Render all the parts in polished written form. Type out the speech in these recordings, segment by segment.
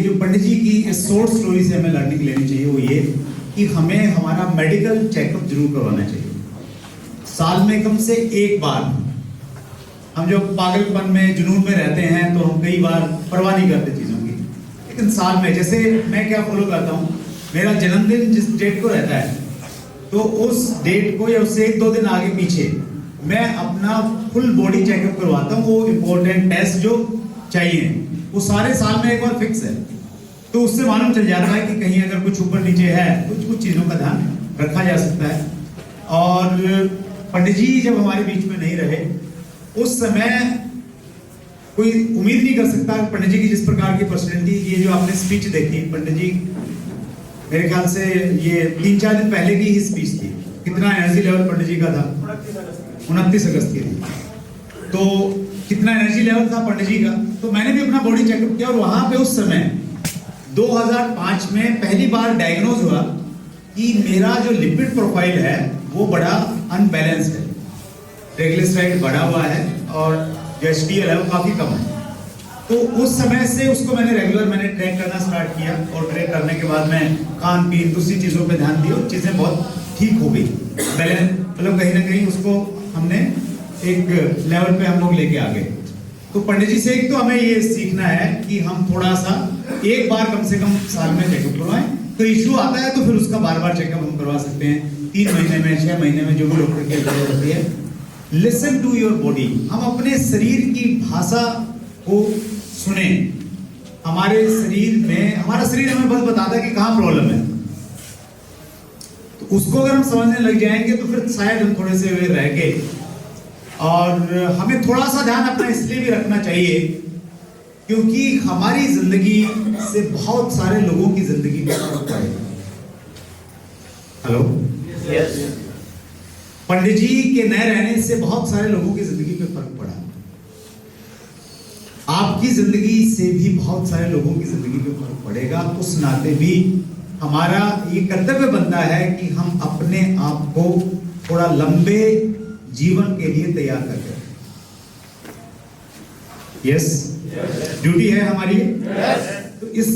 जो पंडित जी की short story से हमें लर्निंग लेनी चाहिए वो ये कि हमें हमारा मेडिकल चेकअप जरूर करवाना चाहिए साल में कम से एक बार। हम जो पागलपन में जुनून में रहते हैं तो हम कई बार परवाह नहीं करते चीज़ों की, लेकिन साल में जैसे मैं क्या फॉलो करता हूँ, मेरा जन्मदिन जिस डेट को रहता है तो उस डेट को या उससे एक दो दिन आगे पीछे मैं अपना फुल बॉडी चेकअप करवाता हूँ। वो इम्पोर्टेंट टेस्ट जो चाहिए वो सारे साल में एक बार फिक्स है, तो उससे मालूम चल जाता है कि कहीं अगर कुछ ऊपर नीचे है, कुछ चीज़ों का ध्यान रखा जा सकता है। और पंडित जी जब हमारे बीच में नहीं रहे उस समय कोई उम्मीद नहीं कर सकता पंडित जी की जिस प्रकार की पर्सनैलिटी, ये जो आपने स्पीच देखी पंडित जी, मेरे ख्याल से ये 3-4 दिन पहले की ही स्पीच थी। कितना एनर्जी लेवल पंडित जी का था, 29 अगस्त की थी, तो कितना एनर्जी लेवल था पंडित जी का। तो मैंने भी अपना बॉडी चेकअप किया और वहां पे उस समय 2005 में पहली बार डायग्नोज हुआ कि मेरा जो लिपिड प्रोफाइल है वो बड़ा अनबैलेंस्ड है, ट्राइग्लिसराइड बढ़ा हुआ है और जो एचडीएल है वो काफी कम है। तो उस समय से उसको मैंने ट्रैक करना स्टार्ट किया और ट्रैक करने के बाद मैं खान पीन दूसरी चीजों पे ध्यान दिया और चीजें बहुत ठीक हो गई, बैलेंस, मतलब कहीं ना कहीं उसको हमने एक लेवल पे हम लोग लेके आ गए। तो पंडित जी से एक तो हमें ये सीखना है कि हम थोड़ा सा एक बार कम से कम साल में चेकअप करवाएं। तो इश्यू आता है तो फिर उसका बार चेकअप हम करवा सकते हैं, 3 महीने में, 6 महीने में, जो भी डॉक्टर की जरूरत होती है। लिसन टू योर बॉडी, हम अपने शरीर की भाषा को सुने। हमारे शरीर में, हमारा शरीर हमें बस बताता है कि कहाँ प्रॉब्लम है, तो उसको अगर हम समझने लग जाएंगे तो फिर शायद हम थोड़े से रह के, और हमें थोड़ा सा ध्यान अपना इसलिए भी रखना चाहिए क्योंकि हमारी जिंदगी से बहुत सारे लोगों की जिंदगी में फर्क पड़ेगा। हेलो, पंडित जी के न रहने से बहुत सारे लोगों की जिंदगी पे फर्क पड़ा, आपकी जिंदगी से भी बहुत सारे लोगों की जिंदगी पे फर्क पड़ेगा। उस नाते भी हमारा ये कर्तव्य बनता है कि हम अपने आप को थोड़ा लंबे जीवन के लिए तैयार करके रखें। यस, ड्यूटी है हमारी। तो इस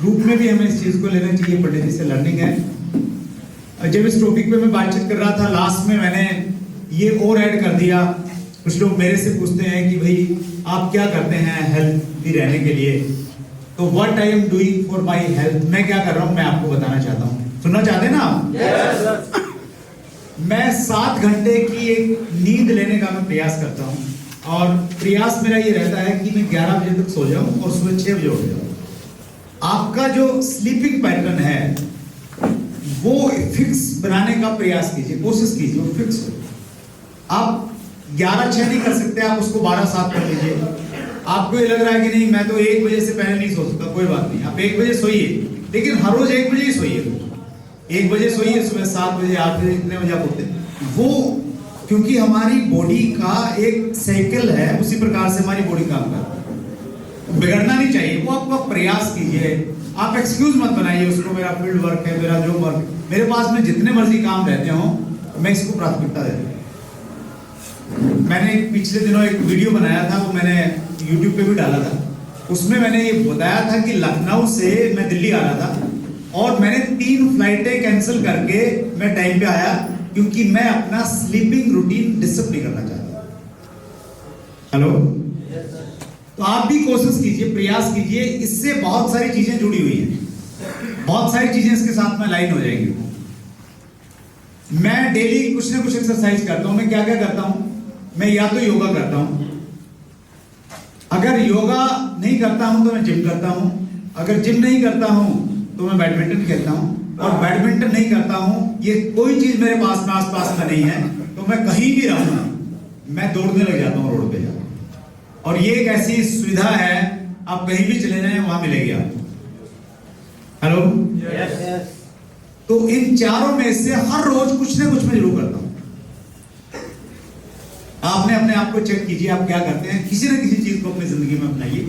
ग्रुप में भी हमें इस चीज को लेना चाहिए, पंडित जी से लर्निंग है। जब इस टॉपिक पे मैं बातचीत कर रहा था, लास्ट में मैंने ये और ऐड कर दिया। कुछ लोग मेरे से पूछते हैं कि भाई आप क्या करते हैं हेल्थी रहने के लिए, तो what I am doing for my health, मैं क्या कर रहा हूं मैं आपको बताना चाहता हूं। सुनना चाहते हैं ना आप? yes. मैं 7 घंटे की एक नींद लेने का मैं प्रयास करता हूं और प्रयास मेरा ये रहता है कि मैं 11 बजे तक सो जाऊं और सुबह 6 बजे उठ जाऊं। आपका जो स्लीपिंग पैटर्न है वो फिक्स बनाने का प्रयास कीजिए, कोशिश कीजिए वो फिक्स हो। आप 11-6 नहीं कर सकते, आप उसको 12-7 कर लीजिए। आपको ये लग रहा है कि नहीं मैं तो 1 बजे से पहले नहीं सो सकता, कोई बात नहीं, आप 1 बजे सोइए, लेकिन हर रोज 1 बजे ही सोइए। 1 बजे सोइए, सुबह 7 बजे 8 बजे इतने बजे आप उठते वो, क्योंकि हमारी बॉडी का एक साइकिल है, उसी प्रकार से हमारी बॉडी काम करती है, बिगड़ना नहीं चाहिए। वो आपका प्रयास कीजिए, आप एक्सक्यूज मत बनाइए उसको, मेरा फील्ड वर्क है, मेरा जो वर्क, मेरे पास में जितने मर्जी काम रहते हो मैं इसको प्राथमिकता देता हूँ। मैंने पिछले दिनों एक वीडियो बनाया था, वो मैंने YouTube पे भी डाला था। उसमें मैंने ये बताया था कि लखनऊ से मैं दिल्ली आ रहा था और मैंने 3 फ्लाइटें कैंसिल करके मैं टाइम पे आया क्योंकि मैं अपना स्लीपिंग रूटीन डिस्टर्ब नहीं करना चाहता। हेलो, तो आप भी कोशिश कीजिए, प्रयास कीजिए, इससे बहुत सारी चीजें जुड़ी हुई हैं, बहुत सारी चीजें इसके साथ में लाइन हो जाएंगी। मैं डेली कुछ ना कुछ एक्सरसाइज करता हूं। मैं क्या क्या करता हूं, मैं या तो योगा करता हूं, अगर योगा नहीं करता हूं तो मैं जिम करता हूं, अगर जिम नहीं करता हूं तो मैं बैडमिंटन खेलता हूं, और बैडमिंटन नहीं करता हूं, ये कोई चीज मेरे पास में आसपास में नहीं है तो मैं कहीं भी रहूंगा मैं दौड़ने लग जाता हूं रोड पे जाकर। और ये एक ऐसी सुविधा है, आप कहीं भी चले जाएं वहां मिलेगी आपको। हेलो, तो इन चारों में से हर रोज कुछ ना कुछ मैं जरूर करता हूं। आपने अपने आप को चेक कीजिए, आप क्या करते हैं, किसी न किसी चीज को अपनी जिंदगी में अपनाइए।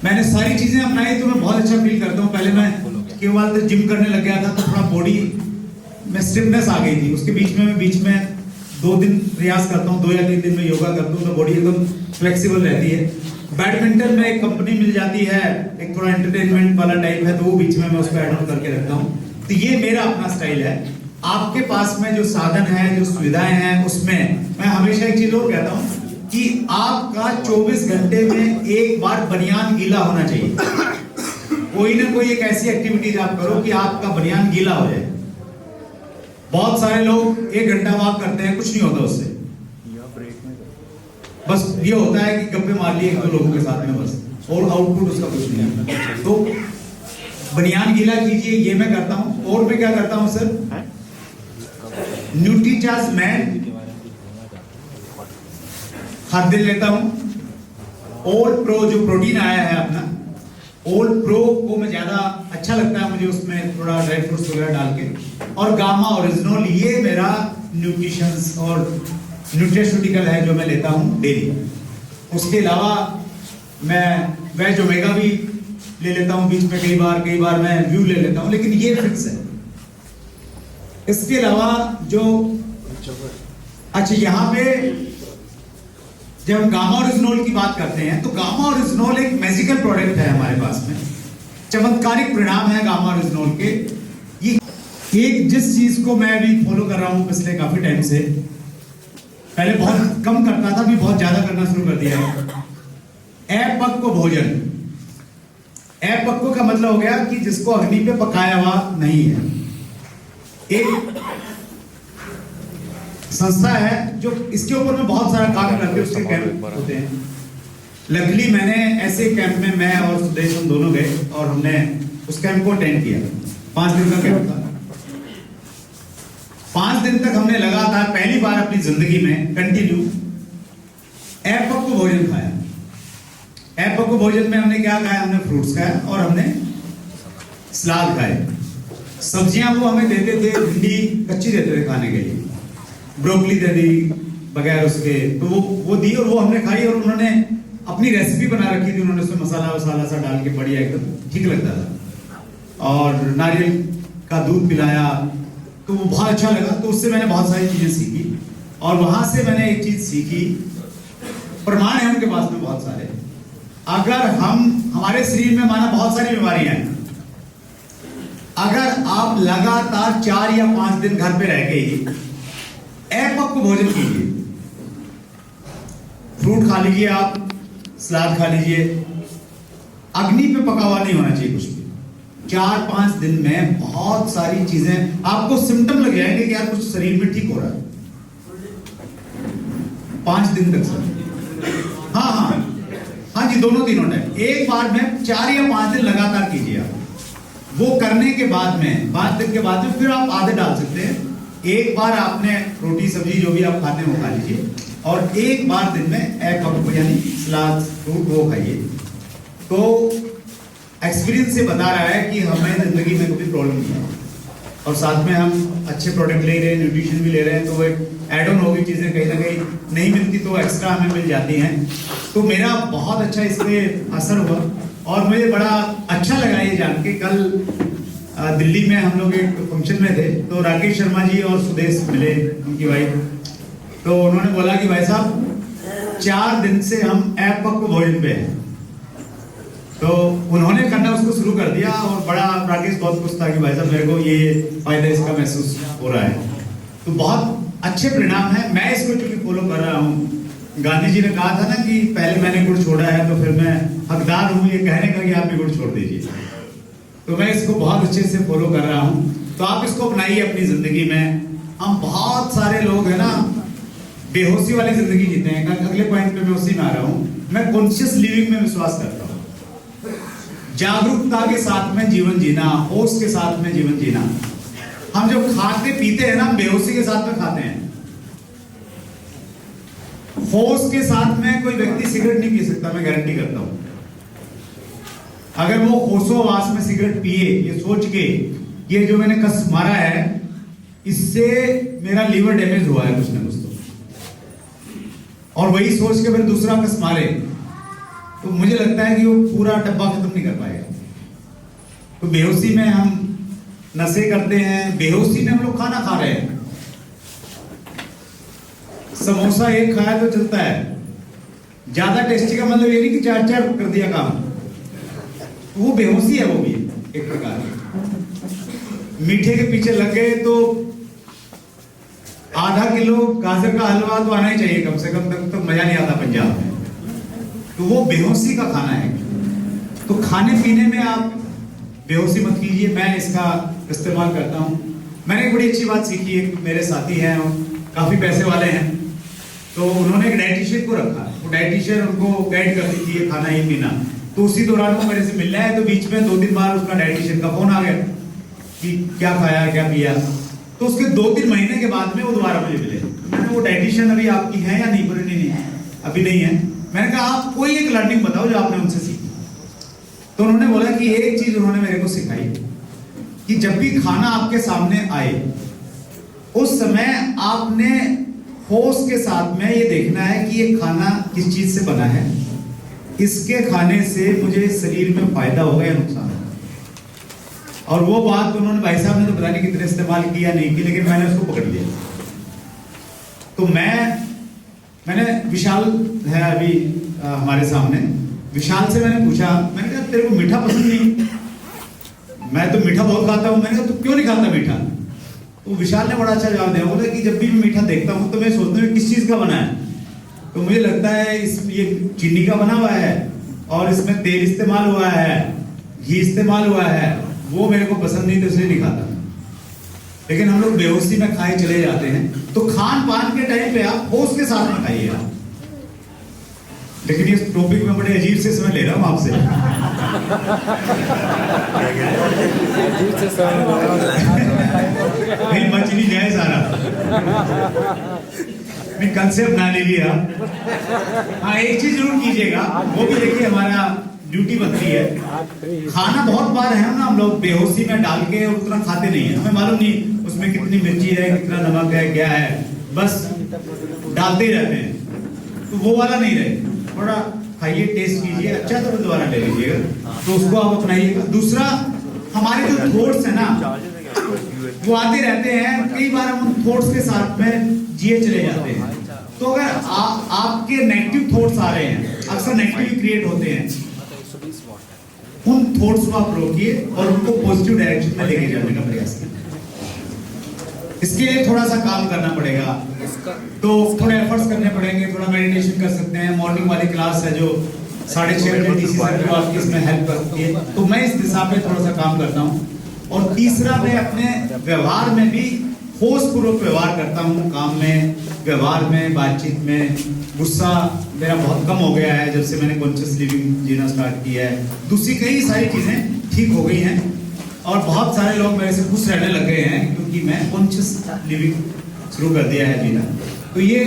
मैंने सारी चीजें अपनाई तो मैं बहुत अच्छा फील करता हूँ। पहले मैं केवल जिम करने लग गया था तो थोड़ा बॉडी में स्टिफनेस आ गई थी, उसके बीच में 2 दिन प्रयास करता हूँ, 2 या 3 दिन में योगा करता हूँ तो बॉडी एकदम फ्लेक्सिबल रहती है। बैडमिंटन में एक कंपनी मिल जाती है, एक थोड़ा एंटरटेनमेंट वाला टाइप है, तो वो बीच में मैं उसको ऐड ऑन करके रखता हूँ। तो ये मेरा अपना स्टाइल है। आपके पास में जो साधन है, जो सुविधाएं हैं, उसमें मैं हमेशा एक चीज और कहता हूँ कि आपका 24 घंटे में एक बार बनियान गीला होना चाहिए। कोई ना कोई एक ऐसी एक्टिविटीज आप करो कि आपका बनियान गीला हो जाए। बहुत सारे लोग 1 घंटा वॉक करते हैं, कुछ नहीं होता उससे, बस ये होता है कि गप्पे मार लिए 1-2 लोगों के साथ में बस, और आउटपुट उसका कुछ नहीं है। तो बनियान गीला कीजिए, ये मैं करता हूं। और मैं क्या करता हूं सर, न्यूट्रीचार्ज मैन हर दिन लेता हूं। ओल्ड प्रो जो प्रोटीन आया है अपना, ओल्ड प्रो को मैं ज्यादा अच्छा लगता है मुझे, उसमें थोड़ा ड्राई फ्रूट्स वगैरह डाल के। और गामा ओरिजिनल, ये मेरा न्यूट्रिशंस और न्यूट्रिशूटिकल है जो मैं लेता हूं डेली। उसके अलावा मैं वेज ओमेगा भी ले लेता हूं बीच में, कई बार मैं व्यू ले लेता हूं, लेकिन ये फिक्स है। इसके अलावा जो अच्छा, यहाँ पे जब हम गामा ओरिजिनल की बात करते हैं, तो गामा ओरिजिनल एक मैजिकल प्रोडक्ट है हमारे पास में, चमत्कारिक परिणाम है गामा ओरिजिनल के। ये एक जिस चीज को मैं अभी फॉलो कर रहा हूं पिछले काफी टाइम से, पहले बहुत कम करता था, अभी बहुत ज्यादा करना शुरू कर दिया है। अपक्व भोजन। अपक्व का मतलब हो गया कि जिसको अग्नि पे पकाया हुआ नहीं है। एक संस्था है जो इसके ऊपर में बहुत सारा काम करते हैं, उसके कैंप होते हैं। लकीली मैंने ऐसे कैंप में मैं और सुदेश हम दोनों गए और हमने उस कैंप को अटेंड किया। 5 दिन का कैंप था। 5 दिन तक हमने लगातार पहली बार अपनी जिंदगी में कंटिन्यू अपक्व भोजन खाया। अपक्व भोजन में हमने क्या खाया, हमने फ्रूट्स खाया और हमने सलाद खाए। सब्जियां वो हमें देते थे, भिंडी कच्ची देते थे खाने के लिए, ब्रोकली दे दी बगैर उसके, तो वो दी और वो हमने खाई। और उन्होंने अपनी रेसिपी बना रखी थी, उन्होंने उसमें मसाला वसाला सा डाल के बढ़िया एकदम ठीक लगता था। और नारियल का दूध पिलाया, तो वो बहुत अच्छा लगा। तो उससे मैंने बहुत सारी चीजें सीखी और वहां से मैंने एक चीज सीखी, प्रमाण है उनके पास में बहुत सारे। अगर हमारे शरीर में माना बहुत सारी बीमारियां हैं, अगर आप लगातार 4 या 5 दिन घर पे रह के अपक्व भोजन कीजिए, फ्रूट खा लीजिए, आप सलाद खा लीजिए, अग्नि पे पका हुआ नहीं होना चाहिए कुछ भी, 4-5 दिन में बहुत सारी चीजें आपको सिम्टम लग जाएंगे कि यार कुछ शरीर में ठीक हो रहा है। 5 दिन तक सर, हाँ जी, दोनों तीनों टाइम एक बार में 4 या 5 दिन लगातार कीजिए आप। वो करने के बाद में 5 दिन के बाद में फिर आप आधे डाल सकते हैं। एक बार आपने रोटी सब्जी जो भी आप खाते हैं वो खा लीजिए, और एक बार दिन में अपक्व यानी सलाद फ्रूट वो खाइए। तो एक्सपीरियंस से बता रहा है कि हमें जिंदगी में कोई प्रॉब्लम नहीं है, और साथ में हम अच्छे प्रोडक्ट ले रहे हैं, न्यूट्रिशन भी ले रहे हैं, तो वो एक एड ऑन होगी चीजें कहीं ना कहीं नहीं मिलती तो एक्स्ट्रा हमें मिल जाती हैं। तो मेरा बहुत अच्छा इसमें असर हुआ और मुझे बड़ा अच्छा लगा ये जान के। कल दिल्ली में हम लोग एक फंक्शन में थे, तो राकेश शर्मा जी और सुदेश मिले, उनकी वाइफ, तो उन्होंने बोला कि भाई साहब 4 दिन से हम अपक्व भोजन पे हैं। तो उन्होंने करना उसको शुरू कर दिया और बड़ा राकेश बहुत खुश था कि भाई साहब मेरे को ये फायदा इसका महसूस हो रहा है। तो बहुत अच्छे परिणाम है। मैं इसको क्योंकि फॉलो कर रहा हूँ, गांधी जी ने कहा था ना कि पहले मैंने गुड़ छोड़ा है तो फिर मैं हकदार हूँ ये कहने का कि आप भी गुड़ छोड़ दीजिए। तो मैं इसको बहुत अच्छे से फॉलो कर रहा हूँ। तो आप इसको अपनाइए अपनी जिंदगी में। हम बहुत सारे लोग हैं ना बेहोशी वाली जिंदगी जीते हैं। अगले पॉइंट पे मैं उसी में आ रहा हूँ। मैं कॉन्शियस लिविंग में विश्वास करता हूँ, जागरूकता के साथ में जीवन जीना, होश के साथ में जीवन जीना। हम जो खाते पीते हैं ना बेहोशी के साथ में खाते हैं। होश के साथ में कोई व्यक्ति सिगरेट नहीं पी सकता, मैं गारंटी करता हूं। अगर वो होशोवास में सिगरेट पिए ये सोच के ये जो मैंने कस मारा है इससे मेरा लीवर डैमेज हुआ है कुछ ना कुछ, तो और वही सोच के फिर दूसरा कस मारे तो मुझे लगता है कि वो पूरा डब्बा खत्म नहीं कर पाएगा। तो बेहोशी में हम नशे करते हैं, बेहोशी में हम लोग खाना खा रहे हैं। समोसा एक खाया तो चलता है, ज्यादा टेस्टी का मतलब ये नहीं कि चार चार कर दिया काम, वो बेहोशी है, वो भी एक प्रकार की। मीठे के पीछे लग गए तो आधा किलो गाजर का हलवा तो आना ही चाहिए कम से कम, तक तो मजा नहीं आता पंजाब में। तो वो बेहोशी का खाना है। तो खाने पीने में आप बेहोशी मत कीजिए, मैं इसका इस्तेमाल करता हूँ। मैंने एक बड़ी अच्छी बात सीखी है, मेरे साथी हैं काफी पैसे वाले हैं, तो उन्होंने एक डाइटिशियन को रखा। वो डाइटिशियन उनको गाइड करती थी ये खाना ये पीना। तो उसी दौरान वो मेरे से मिलना है, तो बीच में 2-3 बार उसका डाइटिशियन का फोन आ गया कि क्या खाया क्या पिया। तो उसके 2-3 महीने के बाद में वो दोबारा मुझे मिले। मैंने वो डाइटिशियन अभी आपकी है या नहीं? बोले नहीं अभी नहीं है। मैंने कहा आप कोई एक लर्निंग बताओ जो आपने उनसे सीखी। तो उन्होंने बोला कि एक चीज उन्होंने मेरे को सिखाई कि जब भी खाना आपके सामने आए उस समय आपने होश के साथ में ये देखना है कि ये खाना किस चीज से बना है, इसके खाने से मुझे शरीर में फायदा होगा या नुकसान होगा। और वो बात उन्होंने, भाई साहब ने तो पता नहीं कितने इस्तेमाल किया नहीं की, लेकिन मैंने उसको पकड़ लिया। तो मैंने विशाल है अभी हमारे सामने, विशाल से मैंने पूछा, मैंने कहा तेरे को मीठा पसंद नहीं? मैं तो मीठा बहुत खाता हूं। मैंने कहा तू क्यों नहीं खाता मीठा? तो विशाल ने बड़ा अच्छा जवाब दिया। बोला कि जब भी मैं मीठा देखता हूं तो मैं सोचता हूं किस चीज का बना है, तो मुझे लगता है इसमें ये चीनी का बना हुआ है और इसमें तेल इस्तेमाल हुआ है, घी इस्तेमाल हुआ है, वो मेरे को पसंद नहीं, तो इसलिए नहीं खाता। लेकिन हम लोग बेहोशी में खाए चले जाते हैं। तो खान पान के टाइम पे आप होश के साथ में खाइए आप। लेकिन इस टॉपिक में बड़े अजीब से समय ले रहा हूं आपसे। नहीं बच नहीं जाए सारा, नहीं कंसेप्ट ना ले लिया। हाँ एक चीज जरूर कीजिएगा, वो भी देखिए हमारा ड्यूटी बनती है। खाना बहुत बार है ना हम लोग बेहोशी में डाल के उतना खाते नहीं है, हमें मालूम नहीं उसमें कितनी मिर्ची है, कितना नमक है, क्या है, बस डालते ही रहते हैं। तो वो वाला नहीं रहे, थोड़ा खाइए, टेस्ट कीजिए, अच्छा तो दोबारा ले लीजिएगा, तो उसको आप अपनाइएगा। दूसरा, हमारे जो थॉट्स है ना वो आते रहते हैं, कई बार हम उन थॉट्स के साथ में जिए चले जाते हैं। तो अगर आपके नेगेटिव थॉट्स आ रहे हैं, अक्सर नेगेटिव क्रिएट होते हैं, उन थॉट्स को आप रोकिए और उनको पॉजिटिव डायरेक्शन में लेके जाने का प्रयास कीजिए। इसके लिए थोड़ा सा काम करना पड़ेगा, तो थोड़े एफर्ट्स करने पड़ेंगे, थोड़ा मेडिटेशन कर सकते हैं। मॉर्निंग वाली क्लास है जो 6:30 बजे डीसी सर को आपकी इसमें हेल्प करती है, तो मैं इस दिशा पे थोड़ा सा काम करता हूँ। और तीसरा, मैं अपने व्यवहार में भी होशपूर्वक व्यवहार करता हूँ, काम में, व्यवहार में, बातचीत में। गुस्सा मेरा बहुत कम हो गया है जब से मैंने कॉन्शियस लिविंग जीना स्टार्ट किया है। दूसरी कई सारी चीजें ठीक हो गई हैं और बहुत सारे लोग मेरे से खुश रहने लग गए हैं क्योंकि मैं कॉन्शियस लिविंग शुरू कर दिया है जीना। तो ये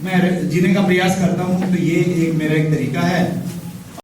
मैं जीने का प्रयास करता हूँ, तो ये एक मेरा एक तरीका है